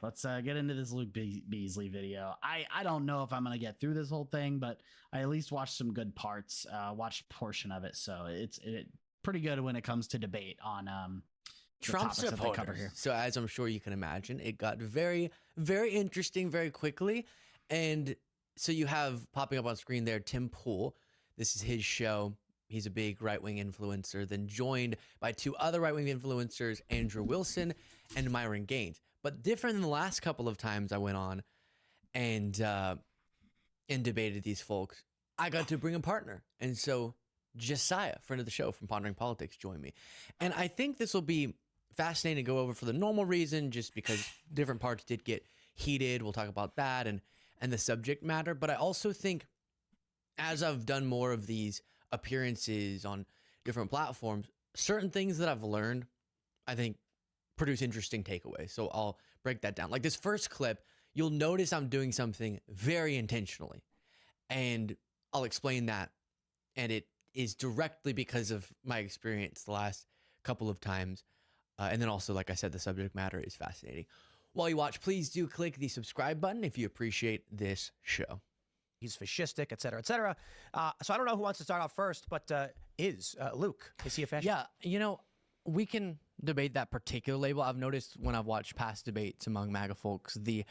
let's get into this Luke Beasley video. I don't know if I'm gonna get through this whole thing, but I at least watched some good parts, watched a portion of it, so it's pretty good when it comes to debate on Trump supporters. Here. So as I'm sure you can imagine, it got very, very interesting very quickly. And so you have popping up on screen there, Tim Pool. This is his show. He's a big right-wing influencer, then joined by two other right-wing influencers, Andrew Wilson and Myron Gaines. But different than the last couple of times I went on and debated these folks, I got to bring a partner. And so Jessiah, friend of the show from Pondering Politics, joined me. And I think this will be fascinating to go over for the normal reason, just because different parts did get heated. We'll talk about that and the subject matter. But I also think as I've done more of these appearances on different platforms, certain things that I've learned, I think, produce interesting takeaways. So I'll break that down. Like this first clip, you'll notice I'm doing something very intentionally. And I'll explain that. And it is directly because of my experience the last couple of times. And then also, like I said, the subject matter is fascinating. While you watch, please do click the subscribe button if you appreciate this show. He's fascistic, et cetera, et cetera. So I don't know who wants to start off first, but Luke, is he a fascist? Yeah, you know, we can debate that particular label. I've noticed when I've watched past debates among MAGA folks, the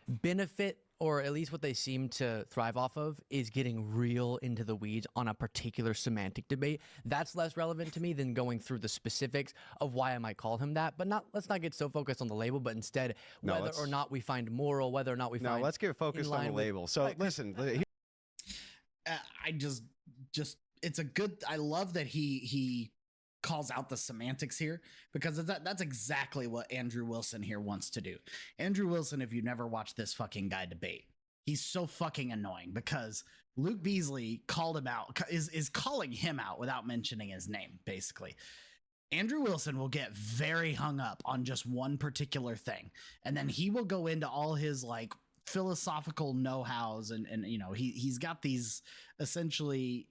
benefit, or at least what they seem to thrive off of, is getting real into the weeds on a particular semantic debate. That's less relevant to me than going through the specifics of why I might call him that. But let's not get so focused on the label, but instead whether or not we find moral, whether or not we find. No, let's get focused on the label. So listen, I just it's a good. I love that he calls out the semantics here, because that's exactly what Andrew Wilson here wants to do. Andrew Wilson, if you never watched this fucking guy debate, he's so fucking annoying because Luke Beasley called him out, is calling him out without mentioning his name, basically. Andrew Wilson will get very hung up on just one particular thing, and then he will go into all his like philosophical know-hows and you know, he's got these essentially,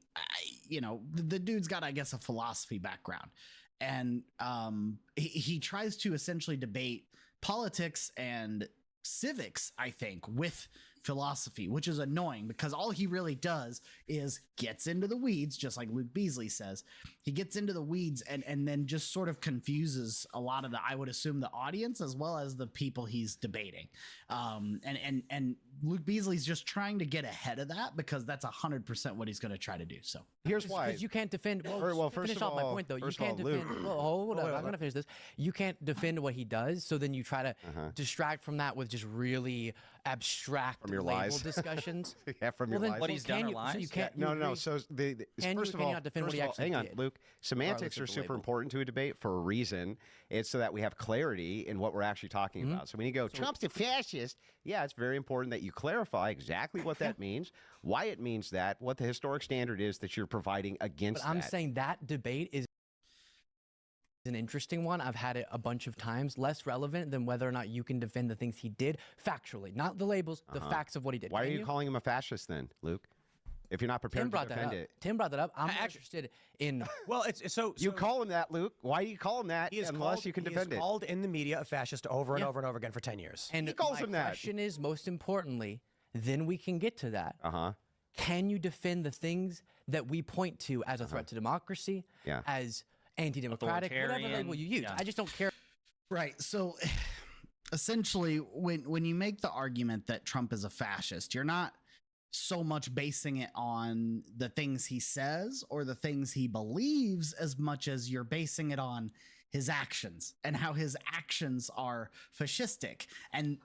you know, the dude's got, I guess, a philosophy background, and he tries to essentially debate politics and civics, I think, with philosophy, which is annoying because all he really does is gets into the weeds, just like Luke Beasley says. He gets into the weeds and then just sort of confuses a lot of the, I would assume, the audience as well as the people he's debating. And Luke Beasley's just trying to get ahead of that because that's 100% what he's going to try to do. So here's why. Because you can't defend. Well, first finish of off all, my point, though. You first of all, can't defend. Luke. Well, hold on. I'm going to finish this. You can't defend what he does. So then you try to distract from that with just really abstract from your label lies. discussions. Yeah, from your lies. What he's done or lies? So you can't. Yeah, no. So first of all, hang on, Luke. Semantics are super important to a debate for a reason. It's so that we have clarity in what we're actually talking about. So when you go, Trump's a fascist, yeah, it's very important that you clarify exactly what that means, why it means that, what the historic standard is that you're providing against that. But I'm saying that debate is an interesting one. I've had it a bunch of times, less relevant than whether or not you can defend the things he did factually, not the labels, the facts of what he did. Why are you calling him a fascist then, Luke? If you're not prepared to defend it. Tim brought that up. I'm interested in. Well, it's so you call him that, Luke. Why do you call him that unless you can defend it? He is called in the media a fascist over and over and over again for 10 years. And he calls him that. My question is, most importantly, then we can get to that. Can you defend the things that we point to as a threat to democracy, as anti-democratic, whatever label you use? I just don't care. Right. So essentially, when you make the argument that Trump is a fascist, you're not so much basing it on the things he says or the things he believes as much as you're basing it on his actions and how his actions are fascistic. And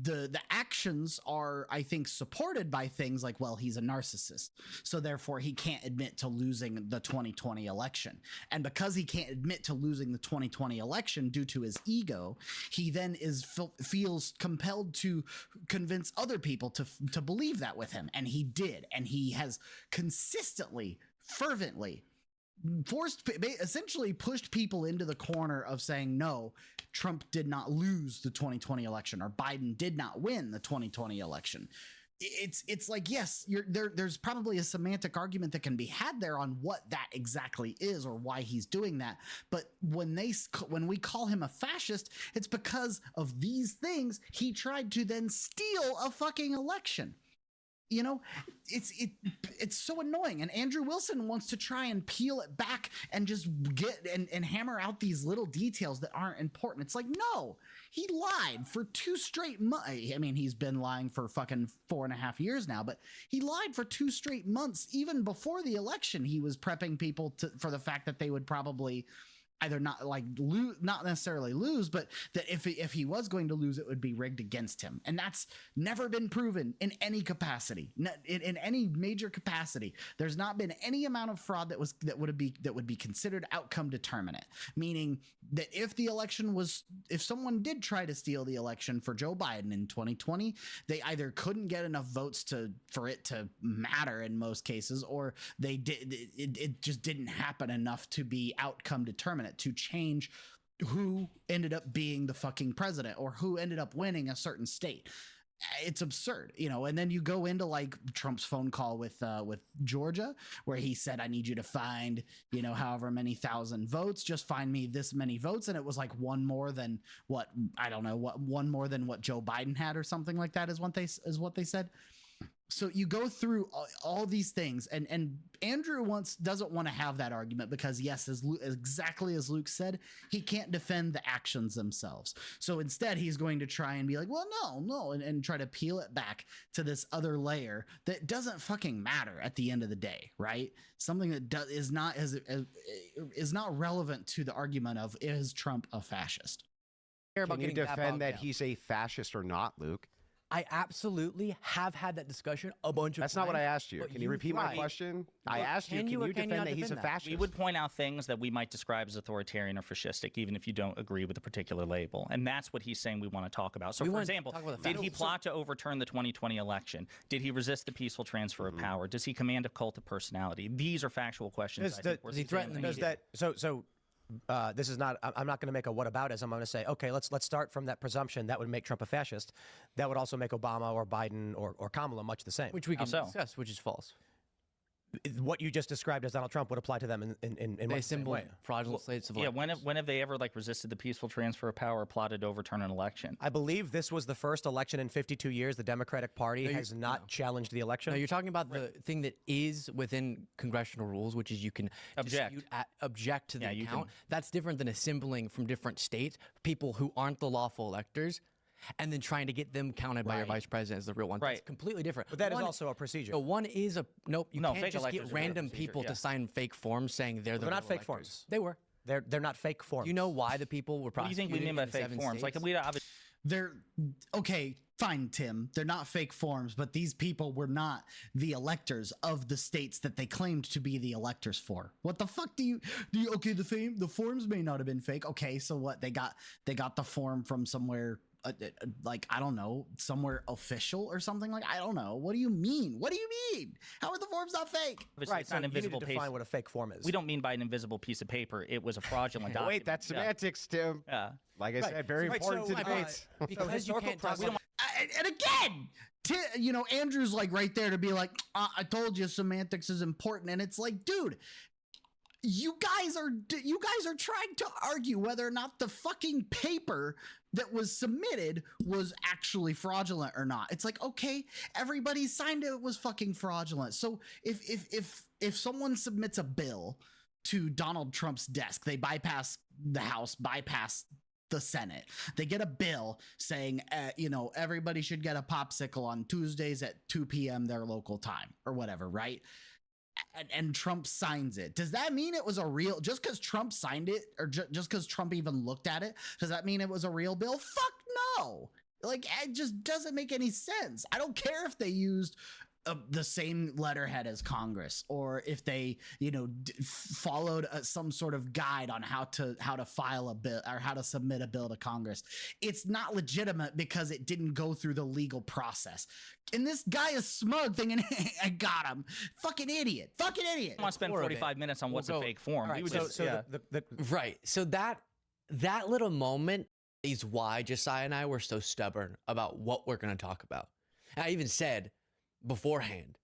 the actions are, I think, supported by things like, well, he's a narcissist, so therefore he can't admit to losing the 2020 election. And because he can't admit to losing the 2020 election due to his ego, he then feels compelled to convince other people to believe that with him. And he did. And he has consistently, fervently essentially pushed people into the corner of saying, no, Trump did not lose the 2020 election, or Biden did not win the 2020 election. it's like, yes, there's probably a semantic argument that can be had there on what that exactly is or why he's doing that. But when we call him a fascist, it's because of these things. He tried to then steal a fucking election. You know, it's so annoying. And Andrew Wilson wants to try and peel it back and just get and hammer out these little details that aren't important. It's like, no, he lied for 2 straight months. I mean, he's been lying for fucking 4.5 years now, but he lied for 2 straight months. Even before the election, he was prepping people for the fact that they would probably either not necessarily lose, but that if he was going to lose, it would be rigged against him. And that's never been proven in any capacity, in any major capacity. There's not been any amount of fraud that would be considered outcome determinant, meaning that if someone did try to steal the election for Joe Biden in 2020, they either couldn't get enough votes for it to matter in most cases, or it just didn't happen enough to be outcome determinant, to change who ended up being the fucking president or who ended up winning a certain state. It's absurd, you know. And then you go into like Trump's phone call with Georgia, where he said, I need you to find, you know, however many thousand votes, just find me this many votes. And it was like one more than what Joe Biden had or something like that is what they said. So you go through all these things, and Andrew doesn't want to have that argument because, yes, exactly as Luke said, he can't defend the actions themselves. So instead, he's going to try and be like, well, no, and try to peel it back to this other layer that doesn't fucking matter at the end of the day, right? Something that is not relevant to the argument of, is Trump a fascist? Can you defend that he's a fascist or not, Luke? I absolutely have had that discussion a bunch of times. That's not what I asked you. Can you repeat my question? I asked you, can you defend that he's a fascist? We would point out things that we might describe as authoritarian or fascistic, even if you don't agree with a particular label. And that's what he's saying we want to talk about. So, for example, did he plot to overturn the 2020 election? Did he resist the peaceful transfer of power? Does he command a cult of personality? These are factual questions. Does he threaten the media? This is not. I'm not going to make a whataboutism. I'm going to say, okay, let's start from that presumption that would make Trump a fascist. That would also make Obama or Biden or Kamala much the same. Which we can discuss, which is false. What you just described as Donald Trump would apply to them in they symbol fraudulent states of elections. When have they ever resisted the peaceful transfer of power or plotted to overturn an election? I believe this was the first election in 52 years. The Democratic Party has not challenged the election. No, you're talking about the thing that is within congressional rules, which is you can object to the account. That's different than assembling from different states people who aren't the lawful electors, and then trying to get them counted by your vice president as the real one. Right. It's completely different. But that is also a procedure. One is a you can't just get random people to sign fake forms saying they're not fake electors. forms. They were. They're not fake forms. You know why the people were prosecuted? What do you think we mean by fake forms? States? They're okay, fine, Tim. They're not fake forms, but these people were not the electors of the states that they claimed to be the electors for. What the fuck do you okay, the forms may not have been fake. Okay, so what? They got the form from somewhere like, I don't know, somewhere official or something, like, I don't know. What do you mean? How are the forms not fake? Right, it's not invisible. You need to define what a fake form is. We don't mean by an invisible piece of paper. It was a fraudulent document. Wait, that's semantics, Tim. Yeah. Like I said, very important to debates. Because you can't talk about... And again, Andrew's like right there to be like, I told you semantics is important. And it's like, dude, you guys are trying to argue whether or not the fucking paper that was submitted was actually fraudulent or not. It's like, okay, everybody signed it was fucking fraudulent. So if someone submits a bill to Donald Trump's desk, they bypass the House, bypass the Senate, they get a bill saying, everybody should get a popsicle on Tuesdays at 2 p.m. their local time or whatever, right? And Trump signs it. Does that mean it was a real, just because Trump signed it, or just because Trump even looked at it, does that mean it was a real bill? Fuck no. Like, it just doesn't make any sense. I don't care if they used the same letterhead as Congress, or if they, followed some sort of guide on how to file a bill or how to submit a bill to Congress. It's not legitimate because it didn't go through the legal process. And this guy is smug thinking, I got him. Fucking idiot. I want to spend 45 minutes on what's a fake form. Right, right. So that little moment is why Jessiah and I were so stubborn about what we're going to talk about. And I even said, beforehand.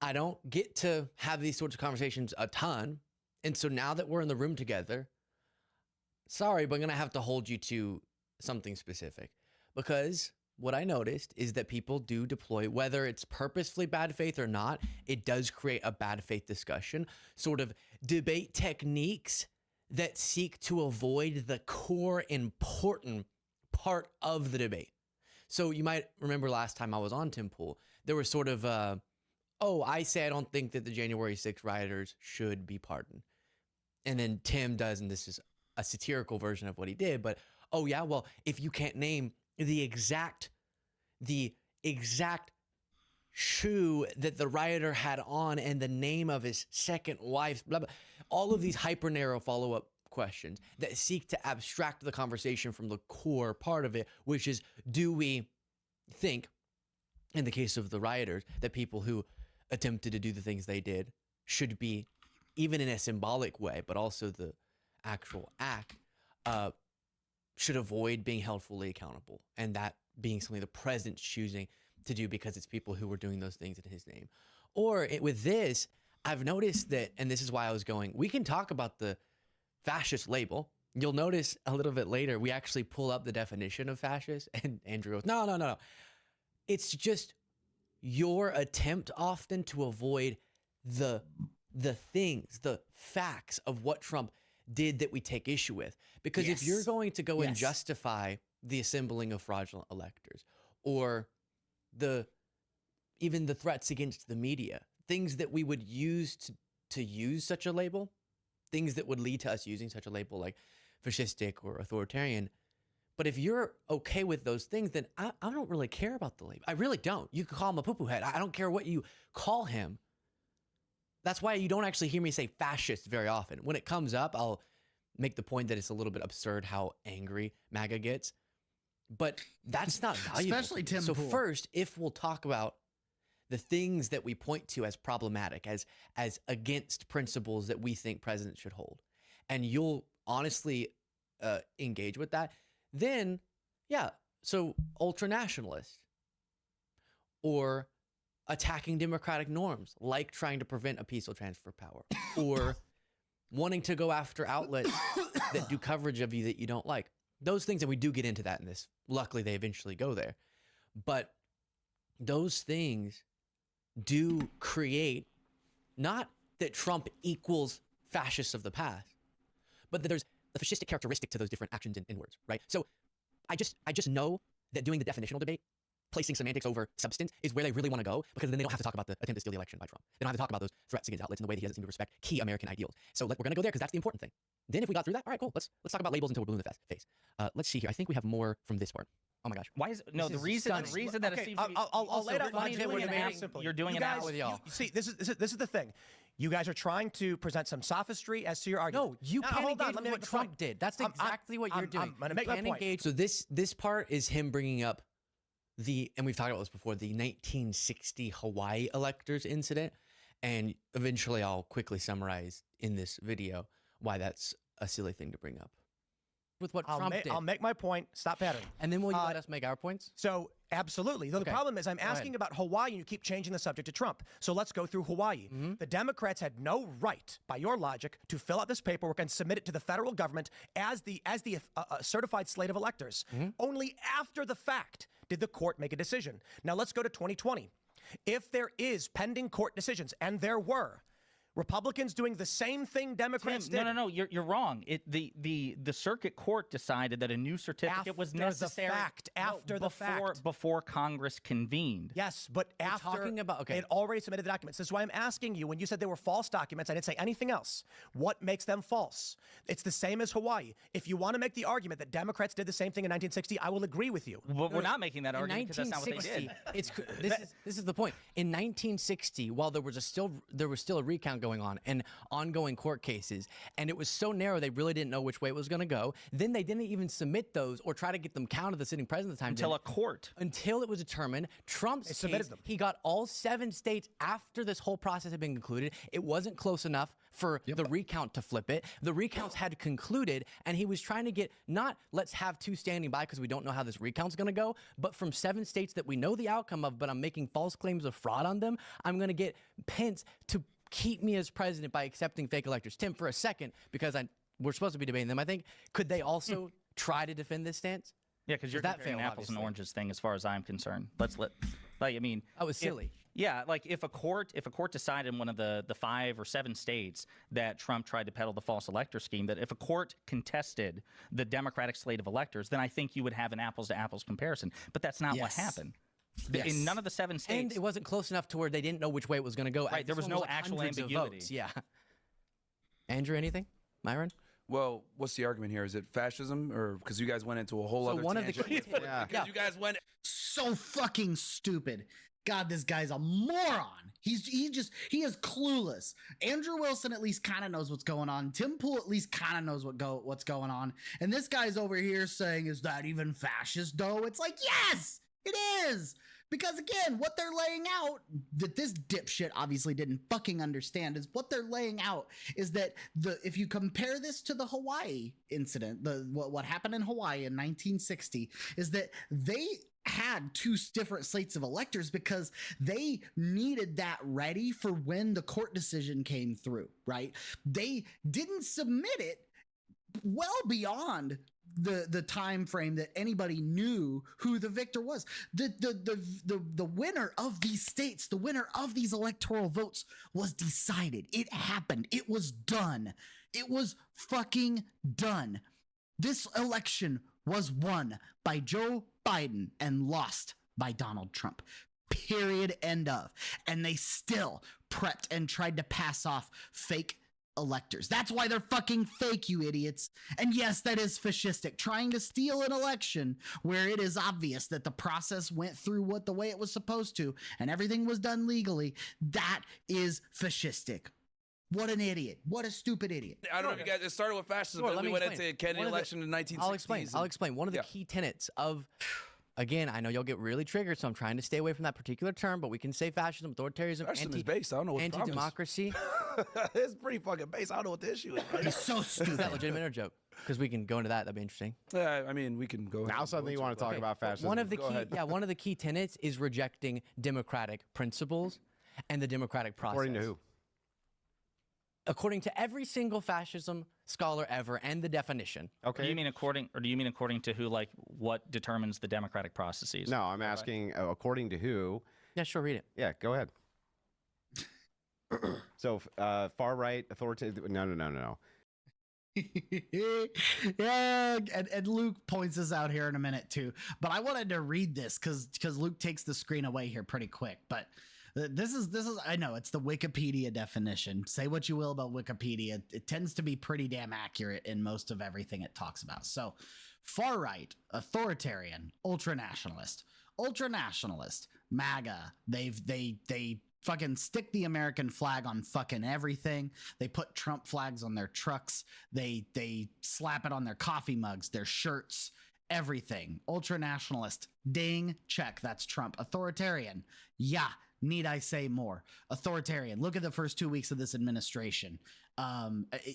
I don't get to have these sorts of conversations a ton. And so now that we're in the room together, sorry, but I'm going to have to hold you to something specific. Because what I noticed is that people do deploy, whether it's purposefully bad faith or not, it does create a bad faith discussion, sort of debate techniques that seek to avoid the core important part of the debate. So you might remember last time I was on Tim Pool, there was sort of I say I don't think that the January 6th rioters should be pardoned. And then Tim does, and this is a satirical version of what he did, but, oh yeah, well, if you can't name the exact shoe that the rioter had on and the name of his second wife, blah, blah, all of these hyper narrow follow-up questions that seek to abstract the conversation from the core part of it, which is, do we think, in the case of the rioters, that people who attempted to do the things they did should be, even in a symbolic way, but also the actual act, should avoid being held fully accountable, and that being something the president's choosing to do because it's people who were doing those things in his name. Or with this, I've noticed that, and this is why I was going, we can talk about the fascist label. You'll notice a little bit later, we actually pull up the definition of fascist, and Andrew goes, no. It's just your attempt often to avoid the things, the facts of what Trump did that we take issue with. Because if you're going to go and justify the assembling of fraudulent electors, or even the threats against the media, things that we would use to use such a label, things that would lead to us using such a label like fascistic or authoritarian. But if you're okay with those things, then I don't really care about the label. I really don't. You can call him a poo-poo head. I don't care what you call him. That's why you don't actually hear me say fascist very often. When it comes up, I'll make the point that it's a little bit absurd how angry MAGA gets. But that's not valuable. Especially Tim So Pool. first, if we'll talk about the things that we point to as problematic, as against principles that we think presidents should hold, and you'll honestly engage with that, then, so ultra-nationalist, or attacking democratic norms, like trying to prevent a peaceful transfer of power, or wanting to go after outlets that do coverage of you that you don't like. Those things, and we do get into that in this. Luckily, they eventually go there. But those things do create, not that Trump equals fascists of the past, but that there's a fascistic characteristic to those different actions and words, right? So I just know that doing the definitional debate, placing semantics over substance, is where they really want to go, because then they don't have to talk about the attempt to steal the election by Trump. They don't have to talk about those threats against outlets and the way that he doesn't seem to respect key American ideals. So we're going to go there because that's the important thing. Then if we got through that, all right, cool. Let's talk about labels until we're blue in the face. Let's see here. I think we have more from this part. Oh my gosh. Why is no the reason that it seems I'll lay it out. You're doing it now with y'all. See, this is the thing. You guys are trying to present some sophistry as to your argument. No, you can't engage with what Trump did. That's exactly what you're doing. I'm going to make my point. So this part is him bringing up and we've talked about this before, the 1960 Hawaii electors incident. And eventually I'll quickly summarize in this video why that's a silly thing to bring up. With what Trump did. I'll make my point. Stop pattering. And then will you let us make our points? So, absolutely. Though the problem is I'm asking about Hawaii and you keep changing the subject to Trump. So let's go through Hawaii. The Democrats had no right, by your logic, to fill out this paperwork and submit it to the federal government as the certified slate of electors. Only after the fact did the court make a decision. Now let's go to 2020. If there is pending court decisions, and there were, Republicans doing the same thing Democrats did. No, you're wrong. The circuit court decided that a new certificate was necessary. After the fact. Before Congress convened. Yes, but after they had already submitted the documents. This is why I'm asking you, when you said they were false documents, I didn't say anything else. What makes them false? It's the same as Hawaii. If you want to make the argument that Democrats did the same thing in 1960, I will agree with you. Well, we're not making that argument because that's not what they did. This is the point. In 1960, while there was still a recount recount going on and ongoing court cases. And it was so narrow, they really didn't know which way it was going to go. Then they didn't even submit those or try to get them counted. The sitting president at the time until it was determined. Trump's case, he got all 7 states after this whole process had been concluded. It wasn't close enough for the recount to flip it. The recounts had concluded, and he was trying to get not let's have 2 standing by because we don't know how this recount's going to go, but from 7 states that we know the outcome of, but I'm making false claims of fraud on them, I'm going to get Pence to keep me as president by accepting fake electors. Tim, for a second, because we're supposed to be debating them, I think, could they also try to defend this stance? Yeah, because you're comparing an apples and oranges thing as far as I'm concerned. I mean, that was silly. Yeah, like if a court decided in one of the 5 or 7 states that Trump tried to peddle the false elector scheme, that if a court contested the Democratic slate of electors, then I think you would have an apples to apples comparison. But that's not what happened. In none of the 7 states, and it wasn't close enough to where they didn't know which way it was going to go. Right, there was no actual ambiguity. Yeah. Andrew, anything? Myron? Well, what's the argument here? Is it fascism, or because you guys went into a whole other tangent? You guys went so fucking stupid. God, this guy's a moron. He is clueless. Andrew Wilson at least kind of knows what's going on. Tim Pool at least kind of knows what's going on. And this guy's over here saying, "Is that even fascist?" Though it's like, yes, it is. Because again, what they're laying out, that this dipshit obviously didn't fucking understand, is what they're laying out is that if you compare this to the Hawaii incident, what happened in Hawaii in 1960, is that they had 2 different slates of electors because they needed that ready for when the court decision came through, right? They didn't submit it well beyond the time frame that anybody knew who the victor was. The winner of these states, the winner of these electoral votes was decided. It happened. It was done. It was fucking done. This election was won by Joe Biden and lost by Donald Trump. Period. End of. And they still prepped and tried to pass off fake electors. That's why they're fucking fake, you idiots. And yes, that is fascistic. Trying to steal an election where it is obvious that the process went through the way it was supposed to and everything was done legally, that is fascistic. What an idiot. What a stupid idiot. I don't know if you guys, it started with fascism, then we went into Kennedy election in 1960s. I'll explain. One of the key tenets of, again, I know you'll get really triggered, so I'm trying to stay away from that particular term, but we can say fascism, authoritarianism, is based. I don't know what anti-democracy. It's pretty fucking base. I don't know what the issue is. It's so stupid. Is that legitimate or a joke? Because we can go into that. That'd be interesting. Yeah, I mean, we can go. Now something you want to talk about fascism. One of the key tenets is rejecting democratic principles and the democratic process. According to who? According to every single fascism scholar ever and the definition. Okay. Do you mean according to who, like what determines the democratic processes? No, I'm asking according to who. Yeah, sure, read it. Yeah, go ahead. So far right authoritative. No. Yeah, and Luke points this out here in a minute too. But I wanted to read this because Luke takes the screen away here pretty quick. But this is I know it's the Wikipedia definition. Say what you will about Wikipedia, it tends to be pretty damn accurate in most of everything it talks about. So far right, authoritarian, ultranationalist, MAGA. They fucking stick the American flag on fucking everything. They put Trump flags on their trucks. They slap it on their coffee mugs, their shirts, everything. Ultranationalist, ding, check, that's Trump. Authoritarian, yeah, need I say more? Authoritarian, look at the first 2 weeks of this administration.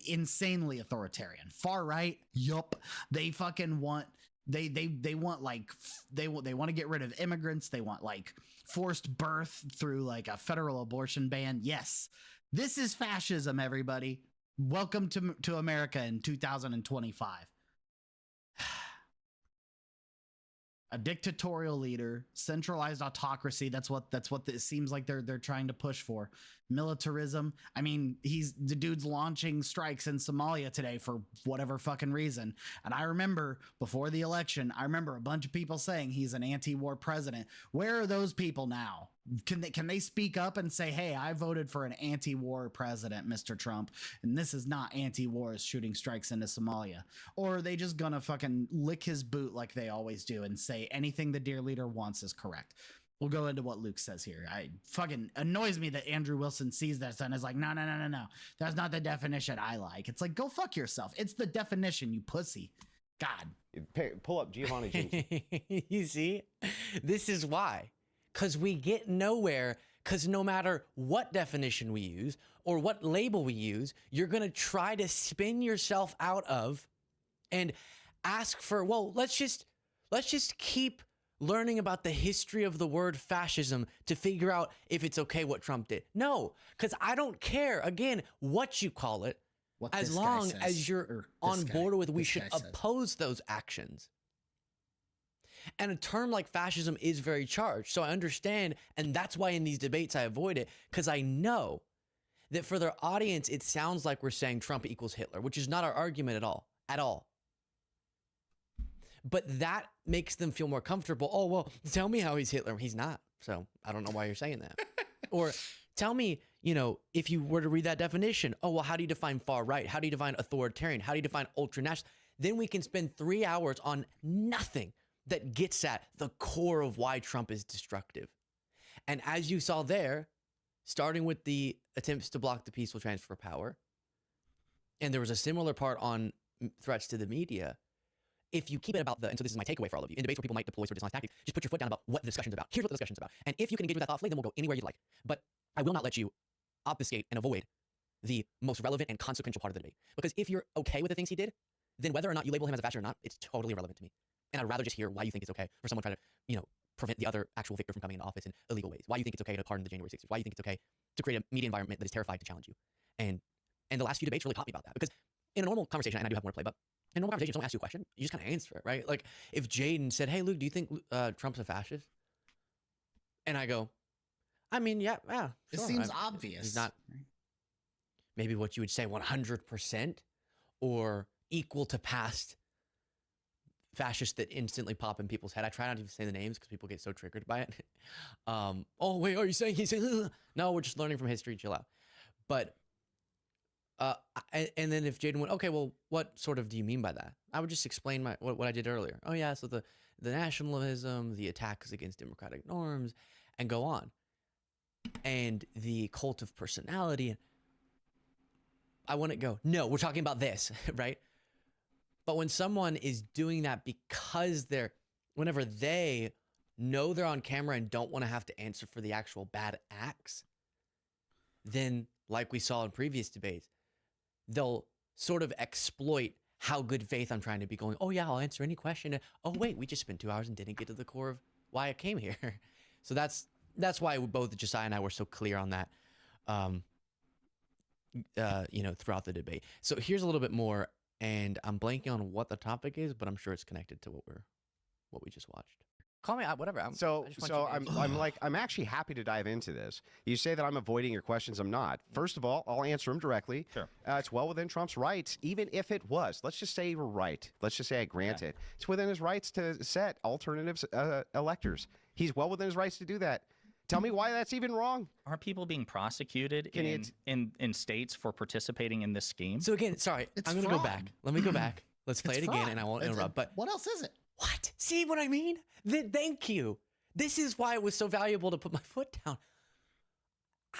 Insanely authoritarian. Far right, yup. They fucking want they want like they want to get rid of immigrants. They want like forced birth through like a federal abortion ban. Yes, this is fascism, everybody. Welcome to America in 2025. A dictatorial leader, centralized autocracy. That's what it seems like they're trying to push for. Militarism. I mean, the dude's launching strikes in Somalia today for whatever fucking reason. And I remember before the election, a bunch of people saying he's an anti-war president. Where are those people now? Can they speak up and say, hey, I voted for an anti-war president, Mr. Trump, and this is not anti-war, is shooting strikes into Somalia? Or are they just gonna fucking lick his boot like they always do and say anything the dear leader wants is correct? we'll go into what Luke says here. I fucking annoys me that Andrew Wilson sees this and is like, no. That's not the definition I like. It's like, go fuck yourself. It's the definition, you pussy. God. Pull up Giovanni James. You see? This is why. Because we get nowhere, because no matter what definition we use or what label we use, you're going to try to spin yourself out of and ask for, well, let's just keep learning about the history of the word fascism to figure out if it's okay what Trump did. No, because I don't care, again, what you call it, as long as you're on board with we should oppose those actions. And a term like fascism is very charged. So I understand, and that's why in these debates I avoid it, because I know that for their audience, it sounds like we're saying Trump equals Hitler, which is not our argument at all. But that makes them feel more comfortable. Oh, well, tell me how he's Hitler. He's not. So I don't know why you're saying that. Or tell me, if you were to read that definition, oh, well, how do you define far right? How do you define authoritarian? How do you define ultranational? Then we can spend 3 hours on nothing that gets at the core of why Trump is destructive. And as you saw there, starting with the attempts to block the peaceful transfer of power, and there was a similar part on threats to the media, if you keep it about and so this is my takeaway for all of you, in debates where people might deploy sort of dishonest tactics, just put your foot down about what the discussion's about. Here's what the discussion's about. And if you can engage with that thoughtfully, then we'll go anywhere you'd like. But I will not let you obfuscate and avoid the most relevant and consequential part of the debate. Because if you're okay with the things he did, then whether or not you label him as a fascist or not, it's totally irrelevant to me. And I'd rather just hear why you think it's okay for someone to try to, prevent the other actual victor from coming into office in illegal ways. Why you think it's okay to pardon the January 6th. Why you think it's okay to create a media environment that is terrified to challenge you. And the last few debates really taught me about that. Because in a normal conversation, and I do have more to play, but in a normal conversation, if someone asks you a question, you just kind of answer it, right? Like if Jaden said, hey, Luke, do you think Trump's a fascist? And I go, I mean, yeah. Sure. It seems obvious. He's not maybe what you would say 100% or equal to past fascists that instantly pop in people's head. I try not to even say the names because people get so triggered by it. Oh, wait, are you saying he's saying, no, we're just learning from history, chill out. But, and then if Jaden went, okay, well, what sort of do you mean by that? I would just explain what I did earlier. Oh yeah, so the nationalism, the attacks against democratic norms, and go on. And the cult of personality. And I wouldn't go, no, we're talking about this, right? But when someone is doing that because whenever they know they're on camera and don't want to have to answer for the actual bad acts, then like we saw in previous debates, they'll sort of exploit how good faith I'm trying to be going, oh yeah, I'll answer any question. And, oh wait, we just spent 2 hours and didn't get to the core of why I came here. So that's why both Josiah and I were so clear on that, throughout the debate. So here's a little bit more. And I'm blanking on what the topic is, but I'm sure it's connected to what we just watched. Call me out, whatever. I'm actually happy to dive into this. You say that I'm avoiding your questions. I'm not. First of all, I'll answer them directly. Sure. It's well within Trump's rights, even if it was. Let's just say you're right. Let's just say I grant it. It's within his rights to set alternatives electors. He's well within his rights to do that. Tell me why that's even wrong. Aren't people being prosecuted in states for participating in this scheme? So again, sorry, I'm going to go back. Let me go back. Let's play it again, and I won't interrupt. But what else is it? What? See what I mean? Thank you. This is why it was so valuable to put my foot down.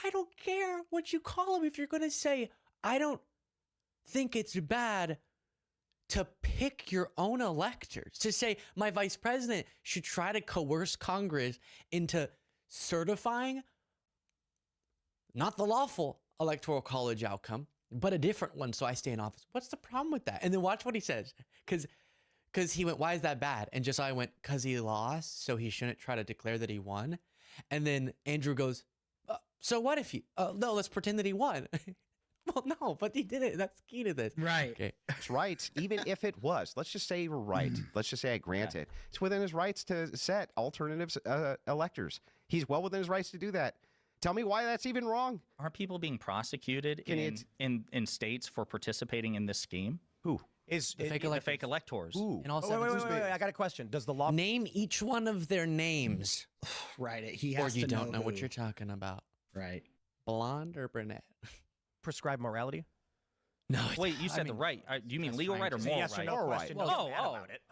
I don't care what you call him if you're going to say, I don't think it's bad to pick your own electors. To say my vice president should try to coerce Congress into certifying not the lawful electoral college outcome, but a different one, so I stay in office. What's the problem with that? And then watch what he says, because he went, why is that bad? And Josiah went, because he lost, so he shouldn't try to declare that he won. And then Andrew goes, so what if no, let's pretend that he won. Well, no, but he did it. That's key to this. Right. Okay. That's right. Even if it was, let's just say you're right. Let's just say I grant it. It's within his rights to set alternatives electors. He's well within his rights to do that. Tell me why that's even wrong. Aren't people being prosecuted in states for participating in this scheme? Who? The fake electors. Who? In all wait, I got a question. Does the law name each one of their names? Right. He has or you to don't know who. what you're talking about. Right. Blonde or brunette? prescribe morality? No. Wait, you said the right. Do you mean legal right or moral yes right? Or no question.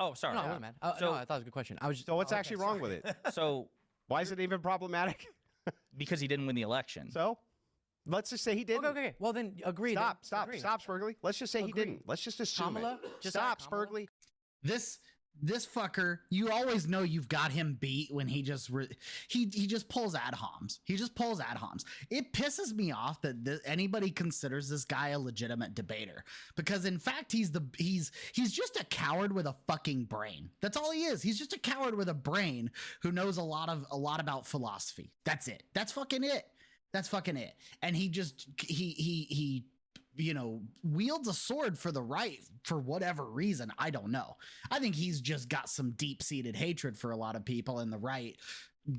Oh, sorry. No, I thought it was a good question. So what's actually wrong with it? So Why is it even problematic? Because he didn't win the election. So let's just say he didn't. Okay. Well, then agree. Stop, Spurgley. Let's just say he didn't. Let's just assume it. Stop, Spurgley. This fucker, you always know you've got him beat when he just pulls ad homs. He just pulls ad homs. It pisses me off that anybody considers this guy a legitimate debater, because in fact he's just a coward with a fucking brain. That's all he is. He's just a coward with a brain who knows a lot about philosophy. That's it. That's fucking it. And he wields a sword for the right for whatever reason. I don't know. I think he's just got some deep-seated hatred for a lot of people, and the right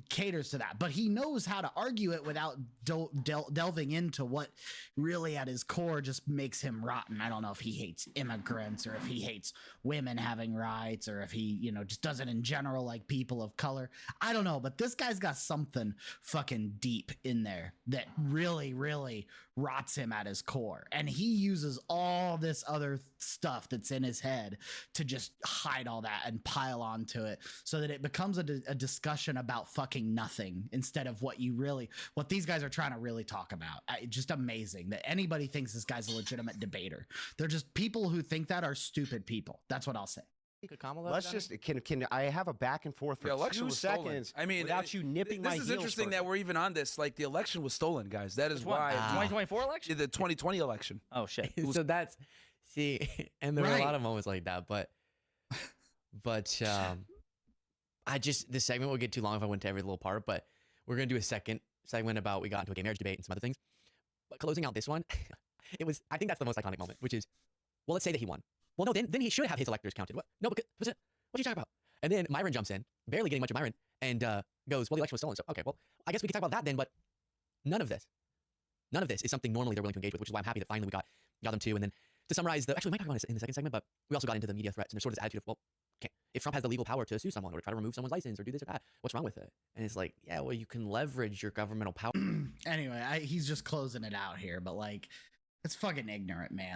caters to that. But he knows how to argue it without delving into what really at his core just makes him rotten. I don't know if he hates immigrants, or if he hates women having rights, or if he, just doesn't in general like people of color. I don't know, but this guy's got something fucking deep in there that really, really rots him at his core. And he uses all this other stuff that's in his head to just hide all that and pile onto it, so that it becomes a discussion about fucking nothing instead of what these guys are trying to really talk about. Just amazing that anybody thinks this guy's a legitimate debater. They're just people who think that are stupid people. That's what I'll say. Let's just can I have a back and forth for 2 seconds? I mean, without you nipping my heels. This is interesting that we're even on this. Like, the election was stolen, guys. That is why 2024 election. The 2020 election. Oh shit. So that's and there were a lot of moments like that, but this segment would get too long if I went to every little part. But we're gonna do a second segment about we got into a gay marriage debate and some other things. But closing out this one, I think that's the most iconic moment, which is, well, let's say that he won. Well, no, then he should have his electors counted. What? No, because what are you talking about? And then Myron jumps in, barely getting much of Myron, and goes, well, the election was stolen. So, okay, well, I guess we can talk about that then, but none of this is something normally they're willing to engage with, which is why I'm happy that finally we got them to. And then to summarize, actually, we might talk about it in the second segment, but we also got into the media threats and there's sort of this attitude of, well, okay, if Trump has the legal power to sue someone or try to remove someone's license or do this or that, what's wrong with it? And it's like, yeah, well, you can leverage your governmental power. Anyway, he's just closing it out here, but like, it's fucking ignorant, man.